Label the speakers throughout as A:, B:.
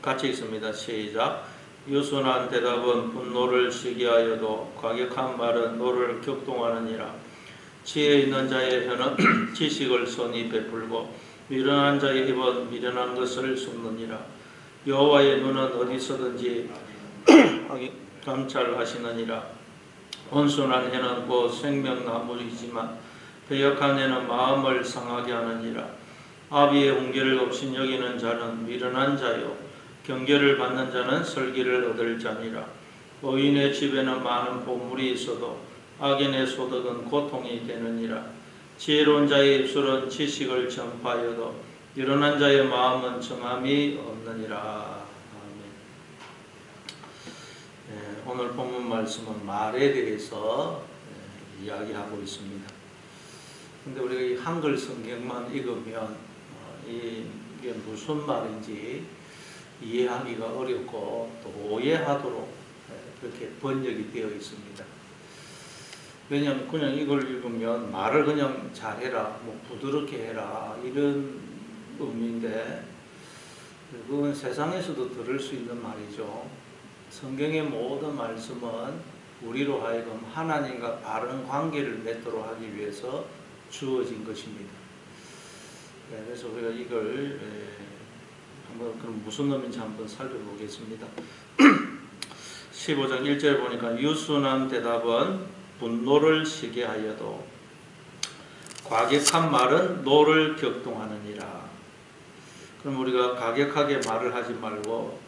A: 같이 있습니다. 시작. 유순한 대답은 분노를 시기하여도 과격한 말은 노를 격동하느니라. 지혜 있는 자의 혀는 지식을 선히 베풀고 미련한 자의 입은 미련한 것을 숨느니라. 여호와의 눈은 어디서든지 감찰하시느니라. 온순한 해는 곧 생명나물이지만 배역한 해는 마음을 상하게 하느니라. 아비의 훈계를 없인 여기는 자는 미련한 자요 경계를 받는 자는 설기를 얻을 자니라. 의인의 집에는 많은 보물이 있어도 악인의 소득은 고통이 되느니라. 지혜로운 자의 입술은 지식을 전파하여도 미련한 자의 마음은 정함이 없느니라. 오늘 본문 말씀은 말에 대해서 이야기하고 있습니다. 근데 우리가 이 한글 성경만 읽으면 이게 무슨 말인지 이해하기가 어렵고 또 오해하도록 그렇게 번역이 되어 있습니다. 왜냐하면 그냥 이걸 읽으면 말을 그냥 잘해라, 뭐 부드럽게 해라 이런 의미인데 그건 세상에서도 들을 수 있는 말이죠. 성경의 모든 말씀은 우리로 하여금 하나님과 바른 관계를 맺도록 하기 위해서 주어진 것입니다. 그래서 우리가 이걸 한번 그럼 무슨 의미인지 한번 살펴보겠습니다. 15장 1절에 보니까 유순한 대답은 분노를 시게 하여도 과격한 말은 노를 격동하느니라. 그럼 우리가 과격하게 말을 하지 말고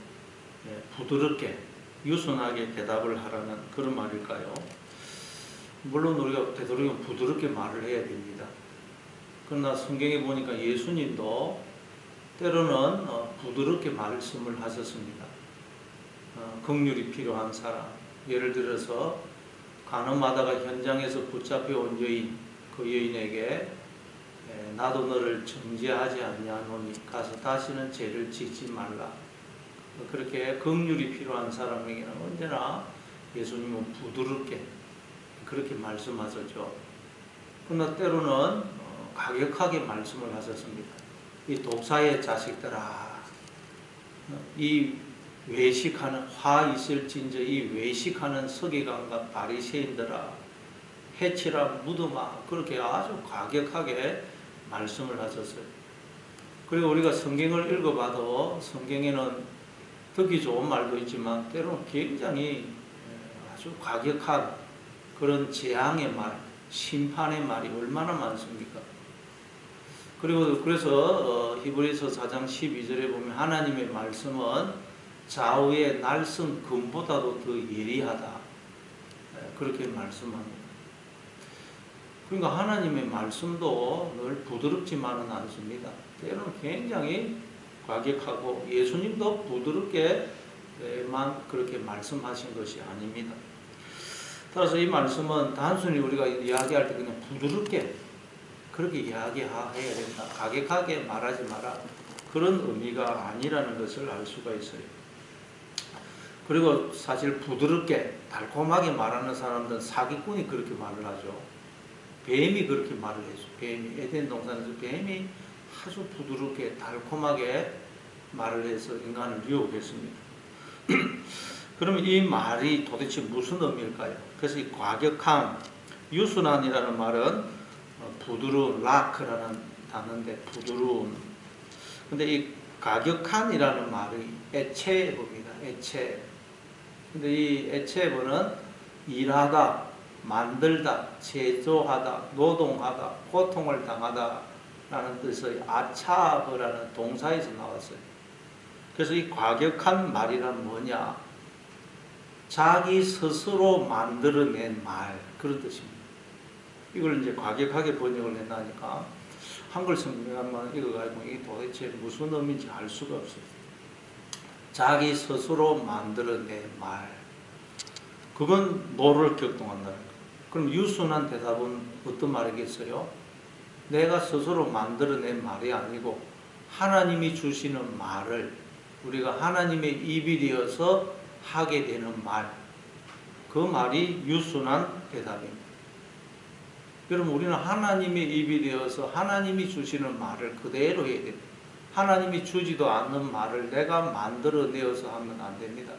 A: 부드럽게 유순하게 대답을 하라는 그런 말일까요? 물론 우리가 되도록이면 부드럽게 말을 해야 됩니다. 그러나 성경에 보니까 예수님도 때로는 부드럽게 말씀을 하셨습니다. 긍휼이 필요한 사람, 예를 들어서 간음하다가 현장에서 붙잡혀 온 여인, 그 여인에게 나도 너를 정죄하지 아니하노니 가서 다시는 죄를 짓지 말라. 그렇게 긍휼이 필요한 사람에게는 언제나 예수님은 부드럽게 그렇게 말씀하셨죠. 그러나 때로는 과격하게 말씀을 하셨습니다. 이 독사의 자식들아, 이 외식하는 화 있을진저 이 외식하는 서기관과 바리새인들아, 해치라 무덤아, 그렇게 아주 과격하게 말씀을 하셨어요. 그리고 우리가 성경을 읽어봐도 성경에는 듣기 좋은 말도 있지만 때로는 굉장히 아주 과격한 그런 재앙의 말, 심판의 말이 얼마나 많습니까? 그리고 그래서 히브리서 4장 12절에 보면 하나님의 말씀은 좌우의 날선 금보다도 더 예리하다. 그렇게 말씀합니다. 그러니까 하나님의 말씀도 늘 부드럽지만은 않습니다. 때로는 굉장히 과격하고 예수님도 부드럽게만 그렇게 말씀하신 것이 아닙니다. 따라서 이 말씀은 단순히 우리가 이야기할 때 그냥 부드럽게 그렇게 이야기해야 된다. 과격하게 말하지 마라. 그런 의미가 아니라는 것을 알 수가 있어요. 그리고 사실 부드럽게 달콤하게 말하는 사람들은 사기꾼이 그렇게 말을 하죠. 뱀이 그렇게 말을 해서 뱀이 에덴 동산에서 뱀이 아주 부드럽게 달콤하게 말을 해서 인간을 유혹했습니다. 그러면 이 말이 도대체 무슨 의미일까요? 그래서 이 과격함, 유순한이라는 말은 부드러운, 라크라는 단어인데 부드러운. 근데 이 과격한이라는 말이 에체브입니다. 에체. 근데 이 에체브는 일하다, 만들다, 제조하다, 노동하다, 고통을 당하다 라는 뜻의 아차브라는 동사에서 나왔어요. 그래서 이 과격한 말이란 뭐냐? 자기 스스로 만들어낸 말, 그런 뜻입니다. 이걸 이제 과격하게 번역을 했다니까 한글 성경만 읽어가지고 이게 도대체 무슨 의미인지 알 수가 없어요. 자기 스스로 만들어낸 말, 그건 노를 격동한다는 거예요. 그럼 유순한 대답은 어떤 말이겠어요? 내가 스스로 만들어낸 말이 아니고 하나님이 주시는 말을 우리가 하나님의 입이 되어서 하게 되는 말, 그 말이 유순한 대답입니다. 여러분, 우리는 하나님의 입이 되어서 하나님이 주시는 말을 그대로 해야 됩니다. 하나님이 주지도 않는 말을 내가 만들어내어서 하면 안 됩니다.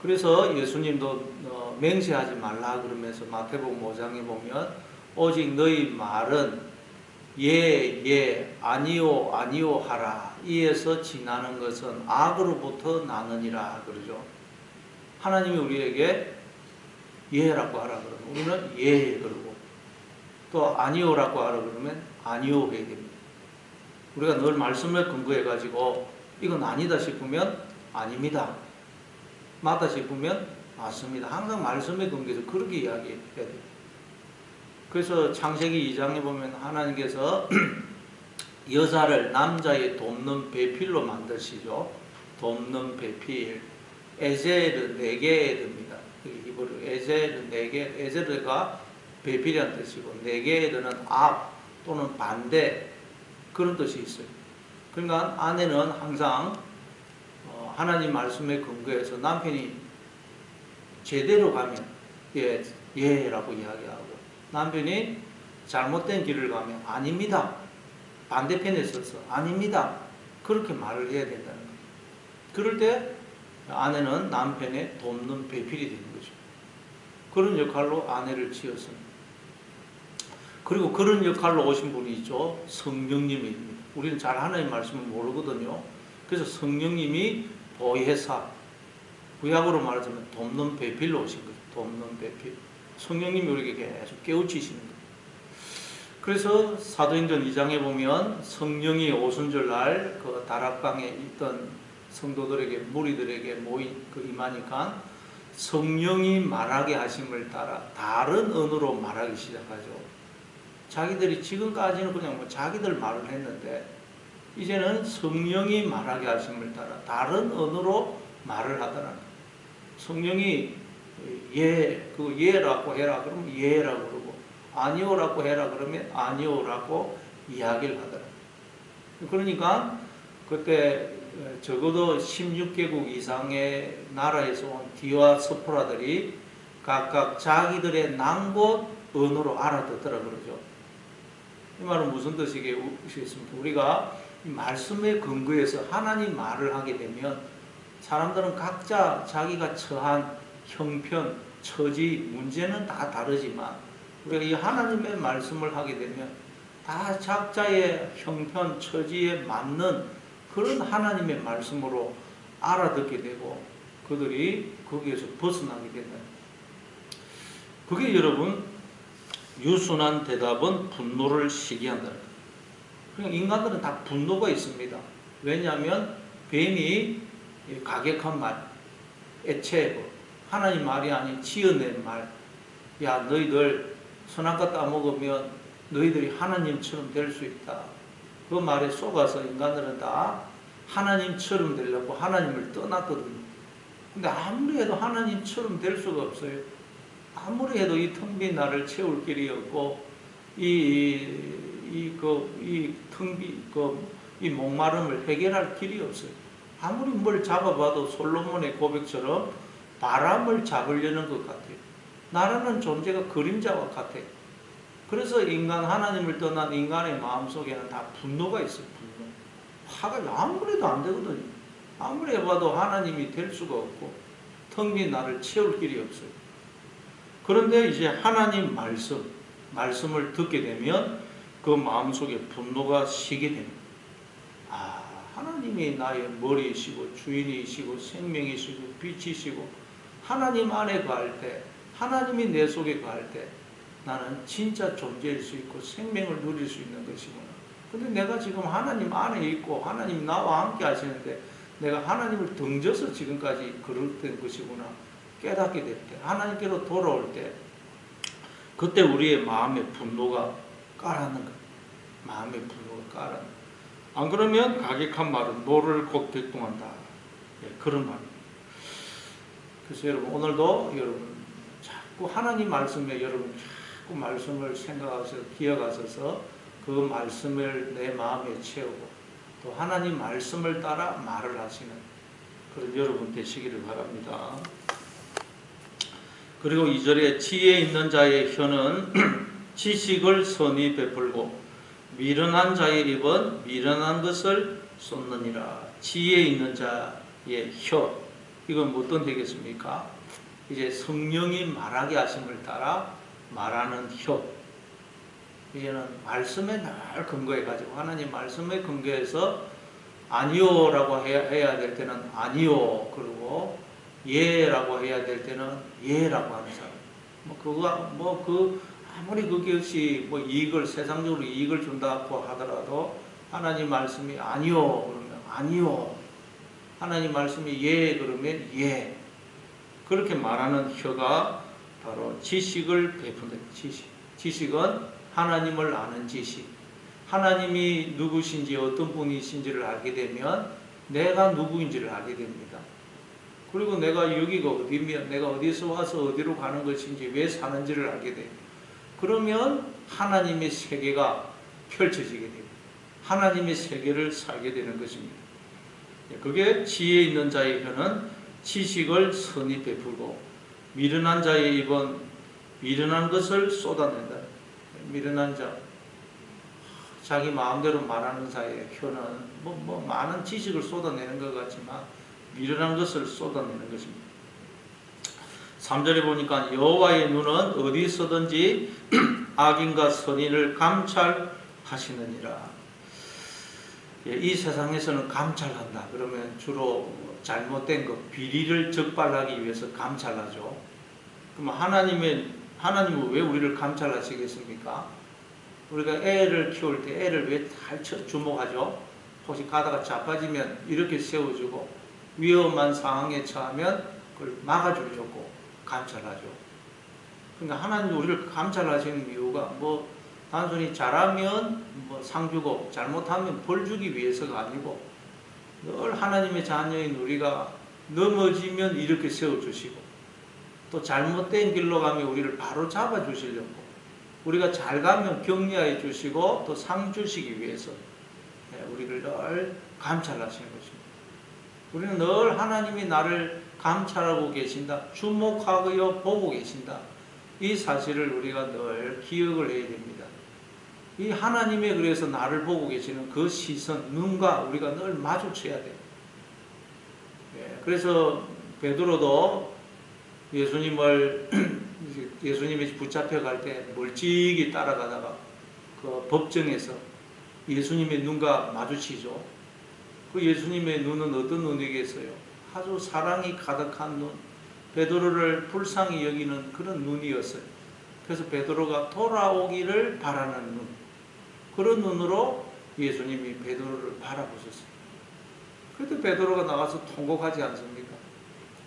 A: 그래서 예수님도 맹세하지 말라 그러면서 마태복음 5장에 보면 오직 너희 말은 예, 아니요, 아니요 하라. 이에서 지나는 것은 악으로부터 나느니라 그러죠. 하나님이 우리에게 예라고 하라 그러면 우리는 예 그러고, 또 아니요라고 하라 그러면 아니요 해야 됩니다. 우리가 늘 말씀을 근거해 가지고 이건 아니다 싶으면 아닙니다, 맞다 싶으면 맞습니다. 항상 말씀에 근거해서 그렇게 이야기해야 돼요. 그래서 창세기 2장에 보면 하나님께서 여자를 남자의 돕는 배필로 만드시죠. 돕는 배필. 에젤은 네게에드입니다. 히브리 에젤은 네게, 에젤가 배필이라는 뜻이고 네게에드는 앞 또는 반대 그런 뜻이 있어요. 그러니까 아내는 항상 하나님 말씀에 근거해서 남편이 제대로 가면 예라고 이야기하고, 남편이 잘못된 길을 가면 아닙니다, 반대편에 서서 아닙니다 그렇게 말을 해야 된다는 거예요. 그럴 때 아내는 남편의 돕는 배필이 되는 거죠. 그런 역할로 아내를 지었습니다. 그리고 그런 역할로 오신 분이 있죠. 성령님입니다. 우리는 잘 하나님 말씀을 모르거든요. 그래서 성령님이 보혜사, 구약으로 말하자면 돕는 배필로 오신 거죠. 돕는 배필. 성령님이 우리에게 계속 깨우치시는 거예요. 그래서 사도행전 2장에 보면 성령이 오순절날 그 다락방에 있던 성도들에게, 무리들에게 모인 그 임하니까 성령이 말하게 하심을 따라 다른 언어로 말하기 시작하죠. 자기들이 지금까지는 그냥 뭐 자기들 말을 했는데 이제는 성령이 말하게 하심을 따라 다른 언어로 말을 하더라는 거예요. 성령이 그 예라고 해라 그러면 예라고 그러고, 아니오라고 해라 그러면 아니오라고 이야기를 하더라고요. 그러니까 그때 적어도 16개국 이상의 나라에서 온 디와 서포라들이 각각 자기들의 난곳 언어로 알아듣더라 그러죠. 이 말은 무슨 뜻이겠습니까? 우리가 말씀에 근거해서 하나님 말을 하게 되면 사람들은 각자 자기가 처한 형편, 처지, 문제는 다 다르지만 우리가 이 하나님의 말씀을 하게 되면 다 각자의 형편, 처지에 맞는 그런 하나님의 말씀으로 알아듣게 되고 그들이 거기에서 벗어나게 된다. 그게 여러분 유순한 대답은 분노를 시기한다. 그러니까 인간들은 다 분노가 있습니다. 왜냐하면 뱀이 가격한 말, 애체고 하나님 말이 아닌 지어낸 말, 야 너희들 선악과 따먹으면 너희들이 하나님처럼 될 수 있다. 그 말에 속아서 인간들은 다 하나님처럼 되려고 하나님을 떠났거든요. 근데 아무리 해도 하나님처럼 될 수가 없어요. 아무리 해도 이 텅 빈 나를 채울 길이 없고 이 목마름을 해결할 길이 없어요. 아무리 뭘 잡아봐도 솔로몬의 고백처럼 바람을 잡으려는 것 같아요. 나라는 존재가 그림자와 같아요. 그래서 하나님을 떠난 인간의 마음속에는 다 분노가 있어요. 분노. 화가 아무리 해도 안 되거든요. 아무리 해봐도 하나님이 될 수가 없고 텅 빈 나를 채울 길이 없어요. 그런데 이제 하나님 말씀을 듣게 되면 그 마음속에 분노가 시게 됩니다. 아, 하나님이 나의 머리이시고 주인이시고 생명이시고 빛이시고 하나님 안에 거할 때, 하나님이 내 속에 거할 때 나는 진짜 존재일 수 있고 생명을 누릴 수 있는 것이구나. 근데 내가 지금 하나님 안에 있고 하나님 나와 함께 하시는데 내가 하나님을 등져서 지금까지 그렇던 것이구나 깨닫게 될 때, 하나님께로 돌아올 때 그때 우리의 마음의 분노가 깔아는 거예요. 마음의 분노가 깔아는 거예요. 안 그러면 가격한 말은 노를 곧 격동한다. 네, 그런 말입니다. 그래서 여러분 오늘도 여러분 자꾸 하나님 말씀에 여러분 자꾸 말씀을 생각하셔서 기억하셔서 그 말씀을 내 마음에 채우고 또 하나님 말씀을 따라 말을 하시는 그런 여러분 되시기를 바랍니다. 그리고 2절에 지혜 있는 자의 혀는 지식을 선히 베풀고 미련한 자의 입은 미련한 것을 쏟느니라. 지혜 있는 자의 혀, 이건 뭐 어떤 되겠습니까? 이제 성령이 말하게 하심을 따라 말하는 혀. 이제는 말씀에 늘 근거해가지고 하나님 말씀에 근거해서 아니요라고 해야 될 때는 아니요, 그리고 예라고 해야 될 때는 예라고 하는 사람. 아무리 그것이 이익을, 세상적으로 이익을 준다고 하더라도 하나님 말씀이 아니요 그러면 아니요, 하나님 말씀이 예 그러면 예, 그렇게 말하는 혀가 바로 지식을 베푼다. 지식은 하나님을 아는 지식. 하나님이 누구신지 어떤 분이신지를 알게 되면 내가 누구인지를 알게 됩니다. 그리고 내가 여기가 어디면, 내가 어디서 와서 어디로 가는 것인지, 왜 사는지를 알게 돼요. 그러면 하나님의 세계가 펼쳐지게 됩니다. 하나님의 세계를 살게 되는 것입니다. 그게 지혜 있는 자의 혀는 지식을 선히 베풀고, 미련한 자의 입은 미련한 것을 쏟아낸다. 미련한 자, 자기 마음대로 말하는 자의 혀는 많은 지식을 쏟아내는 것 같지만 미련한 것을 쏟아내는 것입니다. 3절에 보니까 여호와의 눈은 어디서든지 악인과 선인을 감찰하시느니라. 이 세상에서는 감찰한다 그러면 주로 잘못된 것, 비리를 적발하기 위해서 감찰하죠. 그럼 하나님은 왜 우리를 감찰하시겠습니까? 우리가 애를 키울 때 애를 왜 잘 주목하죠? 혹시 가다가 자빠지면 이렇게 세워주고, 위험한 상황에 처하면 그걸 막아주려고 감찰하죠. 그러니까 하나님도 우리를 감찰하시는 이유가 단순히 잘하면 상 주고 잘못하면 벌 주기 위해서가 아니고, 늘 하나님의 자녀인 우리가 넘어지면 이렇게 세워주시고, 또 잘못된 길로 가면 우리를 바로 잡아주시려고, 우리가 잘 가면 격려해 주시고 또 상 주시기 위해서 우리를 늘 감찰하시는 것입니다. 우리는 늘 하나님이 나를 감찰하고 계신다, 주목하고 보고 계신다, 이 사실을 우리가 늘 기억을 해야 됩니다. 이 하나님의, 그래서 나를 보고 계시는 그 시선, 눈과 우리가 늘 마주쳐야 돼요. 그래서 베드로도 예수님이 붙잡혀 갈 때 멀찍이 따라가다가 그 법정에서 예수님의 눈과 마주치죠. 그 예수님의 눈은 어떤 눈이겠어요? 아주 사랑이 가득한 눈, 베드로를 불쌍히 여기는 그런 눈이었어요. 그래서 베드로가 돌아오기를 바라는 눈, 그런 눈으로 예수님이 베드로를 바라보셨어요. 그래도 베드로가 나가서 통곡하지 않습니까?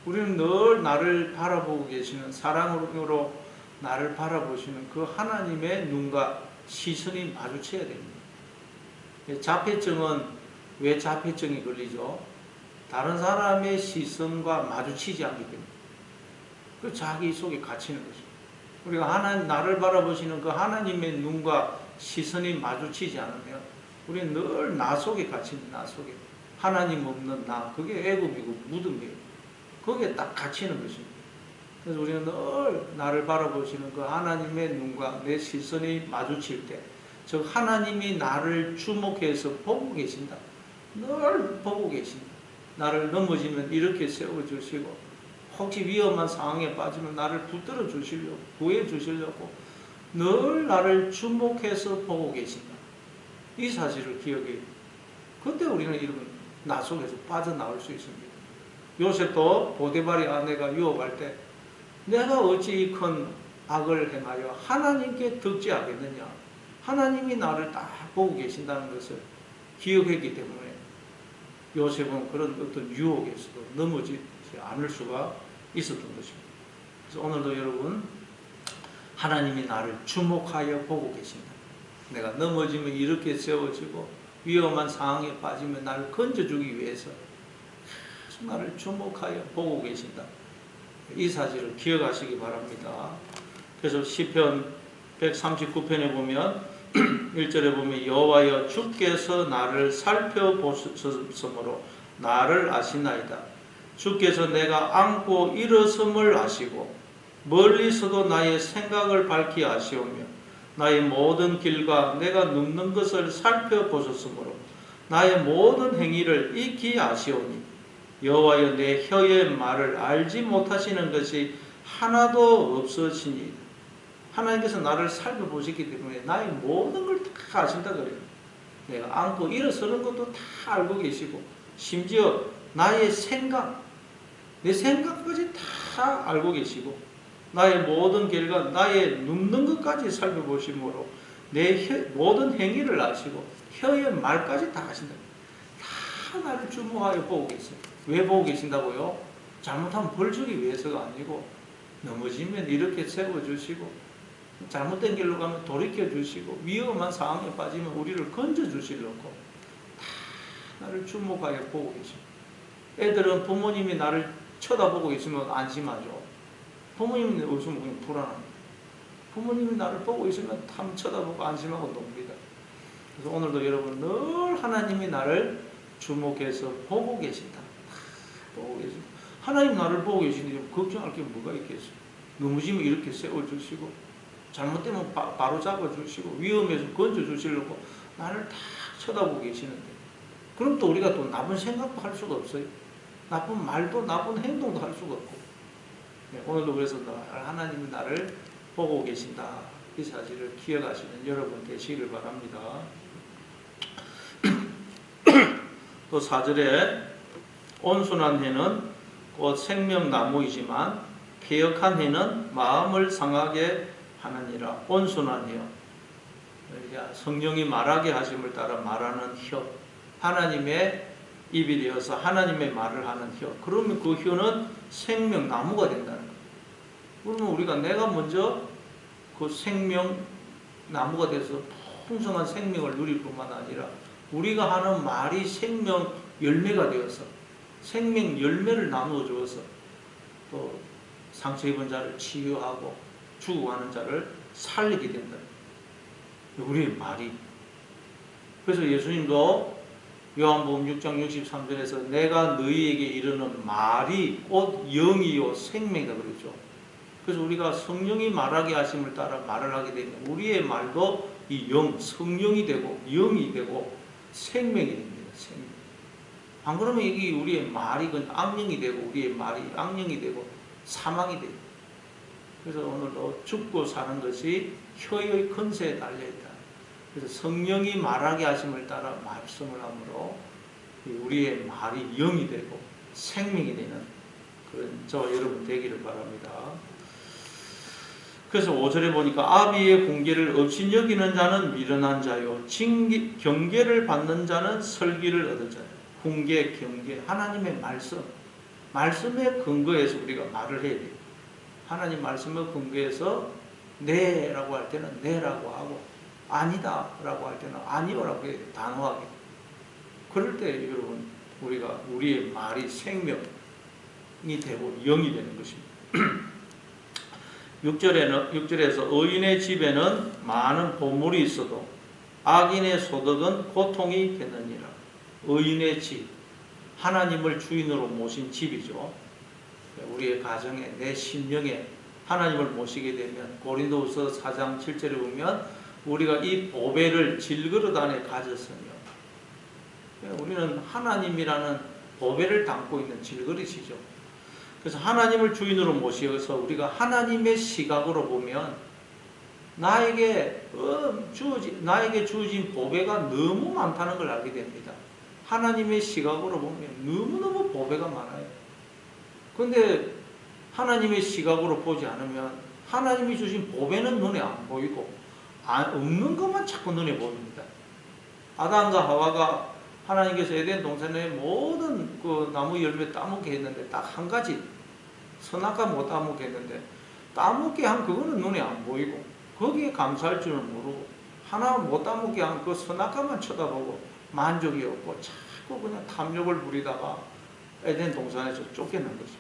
A: 우리는 늘 나를 바라보고 계시는, 사랑으로 나를 바라보시는 그 하나님의 눈과 시선이 마주쳐야 됩니다. 자폐증은 왜 자폐증이 걸리죠? 다른 사람의 시선과 마주치지 않기 때문에. 그 자기 속에 갇히는 것입니다. 우리가 나를 바라보시는 그 하나님의 눈과 시선이 마주치지 않으면 우리는 늘 나 속에 갇힙니다. 나 속에. 하나님 없는 나, 그게 애굽이고 무덤이에요. 거기에 딱 갇히는 것입니다. 그래서 우리는 늘 나를 바라보시는 그 하나님의 눈과 내 시선이 마주칠 때, 즉 하나님이 나를 주목해서 보고 계신다. 늘 보고 계신다. 나를 넘어지면 이렇게 세워주시고, 혹시 위험한 상황에 빠지면 나를 붙들어 주시려고, 구해 주시려고 늘 나를 주목해서 보고 계신다. 이 사실을 기억해요. 그때 우리는 이런 나 속에서 빠져나올 수 있습니다. 요셉도 보디발의 아내가 유혹할 때 내가 어찌 이 큰 악을 행하여 하나님께 덕지하겠느냐, 하나님이 나를 딱 보고 계신다는 것을 기억했기 때문에 요셉은 그런 어떤 유혹에서도 넘어지지 않을 수가 있었던 것입니다. 그래서 오늘도 여러분, 하나님이 나를 주목하여 보고 계신다. 내가 넘어지면 이렇게 세워지고 위험한 상황에 빠지면 나를 건져주기 위해서 나를 주목하여 보고 계신다. 이 사실을 기억하시기 바랍니다. 그래서 시편 139편에 보면 1절에 보면 여호와여 주께서 나를 살펴보셨으므로 나를 아시나이다. 주께서 내가 안고 일어섬을 아시고 멀리서도 나의 생각을 밝히 아시오며 나의 모든 길과 내가 눕는 것을 살펴보셨으므로 나의 모든 행위를 익히 아시오니 여호와여 내 혀의 말을 알지 못하시는 것이 하나도 없으시니. 하나님께서 나를 살펴보셨기 때문에 나의 모든 걸 다 아신다 그래요. 내가 안고 일어서는 것도 다 알고 계시고 심지어 나의 생각, 내 생각까지 다 알고 계시고 나의 모든 길과 나의 눕는 것까지 살펴보심으로 내 모든 행위를 아시고 혀의 말까지 다 아신다. 다 나를 주목하여 보고 계세요. 왜 보고 계신다고요? 잘못하면 벌 주기 위해서가 아니고 넘어지면 이렇게 세워주시고 잘못된 길로 가면 돌이켜주시고 위험한 상황에 빠지면 우리를 건져주시려고 다 나를 주목하여 보고 계십니다. 애들은 부모님이 나를 쳐다보고 있으면 안심하죠. 부모님이 없으면 그냥 불안합니다. 부모님이 나를 보고 있으면 참 쳐다보고 안심하고 놉니다. 그래서 오늘도 여러분 늘 하나님이 나를 주목해서 보고 계신다. 보고 계십니다. 하나님 나를 보고 계시는데 걱정할 게 뭐가 있겠어요. 넘어지면 이렇게 세워주시고 잘못되면 바로 잡아주시고 위험에서 건져주시려고 나를 다 쳐다보고 계시는데 그럼 또 우리가 또 나쁜 생각도 할 수가 없어요. 나쁜 말도 나쁜 행동도 할 수가 없고 오늘도 그래서 하나님이 나를 보고 계신다. 이 사실을 기억하시는 여러분 되시기를 바랍니다. 또 4절에 온순한 해는 곧 생명나무이지만 패역한 해는 마음을 상하게 하느니라. 온순한 혀, 성령이 말하게 하심을 따라 말하는 혀, 하나님의 입이 되어서 하나님의 말을 하는 혀. 그러면 그 혀는 생명나무가 된다는 거예요. 그러면 우리가 내가 먼저 그 생명나무가 돼서 풍성한 생명을 누릴 뿐만 아니라 우리가 하는 말이 생명 열매가 되어서 생명 열매를 나누어 주어서 또 상처 입은 자를 치유하고 죽어가는 자를 살리게 된다. 우리의 말이. 그래서 예수님도 요한복음 6장 63절에서 내가 너희에게 이르는 말이 곧 영이요 생명이다 그랬죠. 그래서 우리가 성령이 말하게 하심을 따라 말을 하게 되면 우리의 말도 이 영, 성령이 되고 영이 되고 생명이 됩니다. 생명. 안 그러면 이게 우리의 말이 악령이 되고 우리의 말이 악령이 되고 사망이 돼요. 그래서 오늘도 죽고 사는 것이 혀의 권세에 달려있다. 그래서 성령이 말하게 하심을 따라 말씀을 하므로 우리의 말이 영이 되고 생명이 되는 그런 저와 여러분 되기를 바랍니다. 그래서 5절에 보니까 아비의 공개를 없인 여기는 자는 미련한 자요 경계를 받는 자는 설기를 얻은 자요. 공개, 경계, 하나님의 말씀, 말씀에 근거해서 우리가 말을 해야 돼요. 하나님 말씀에 근거해서 네라고 할 때는 네라고 하고 아니다 라고 할 때는 아니요라고 해야 돼요. 단호하게. 그럴 때 여러분 우리가 우리의 말이 생명이 되고 영이 되는 것입니다. 6절에서 의인의 집에는 많은 보물이 있어도 악인의 소득은 고통이 되느니라. 의인의 집, 하나님을 주인으로 모신 집이죠. 우리의 가정에 내 심령에 하나님을 모시게 되면 고린도후서 4장 7절에 보면 우리가 이 보배를 질그릇 안에 가졌으며 우리는 하나님이라는 보배를 담고 있는 질그릇이죠. 그래서 하나님을 주인으로 모셔서 우리가 하나님의 시각으로 보면 나에게 주어진 보배가 너무 많다는 걸 알게 됩니다. 하나님의 시각으로 보면 너무너무 보배가 많아요. 그런데 하나님의 시각으로 보지 않으면 하나님이 주신 보배는 눈에 안 보이고 없는 것만 자꾸 눈에 보입니다. 아담과 하와가 하나님께서 에덴 동산의 모든 그 나무 열매 따먹게 했는데 딱 한 가지 선악과 못 따먹게 했는데 따먹게 한 그거는 눈에 안 보이고 거기에 감사할 줄은 모르고 하나 못 따먹게 한 그 선악과만 쳐다보고 만족이 없고 자꾸 그냥 탐욕을 부리다가 에덴 동산에서 쫓겨난 거죠.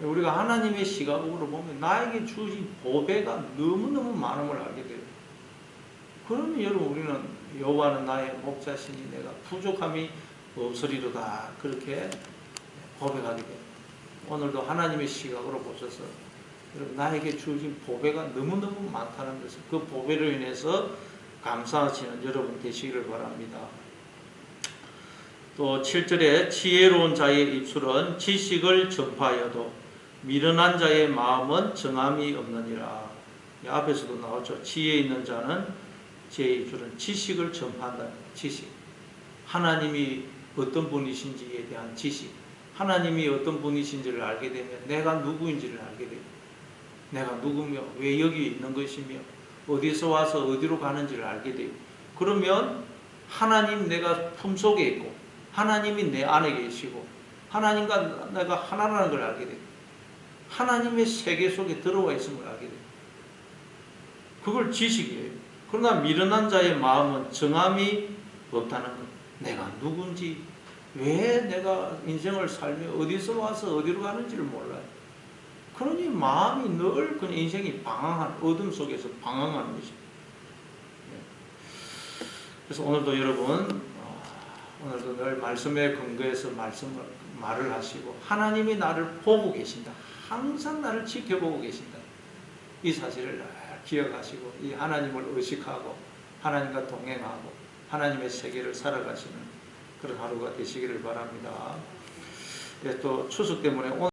A: 우리가 하나님의 시각으로 보면 나에게 주신 보배가 너무너무 많음을 알게 돼요. 그러면 여러분 우리는 여호와는 나의 목자시니 내가 부족함이 없으리로다 그렇게 고백하게 돼요. 오늘도 하나님의 시각으로 보셔서 여러분, 나에게 주신 보배가 너무너무 많다는 것을, 그 보배로 인해서 감사하시는 여러분 되시기를 바랍니다. 또 7절에 지혜로운 자의 입술은 지식을 전파하여도 미련한 자의 마음은 정함이 없느니라. 이 앞에서도 나왔죠. 지혜 있는 자는 제 입술은 지식을 전파한다. 지식. 하나님이 어떤 분이신지에 대한 지식. 하나님이 어떤 분이신지를 알게 되면 내가 누구인지를 알게 됩니다. 내가 누구며 왜 여기 있는 것이며 어디서 와서 어디로 가는지를 알게 돼요. 그러면 하나님 내가 품속에 있고 하나님이 내 안에 계시고 하나님과 내가 하나라는 걸 알게 돼요. 하나님의 세계 속에 들어와 있음을 알게 돼요. 그걸 지식이에요. 그러나 미련한 자의 마음은 정함이 없다는 것. 내가 누군지, 왜 내가 인생을 살며 어디서 와서 어디로 가는지를 몰라요. 그러니 마음이 늘 그냥 인생이 방황한, 어둠 속에서 방황하는 것입니다. 그래서 오늘도 여러분, 오늘도 늘 말씀에 근거해서 말을 하시고 하나님이 나를 보고 계신다. 항상 나를 지켜보고 계신다. 이 사실을 기억하시고 이 하나님을 의식하고 하나님과 동행하고 하나님의 세계를 살아가시는 그런 하루가 되시기를 바랍니다. 또 추석 때문에 오늘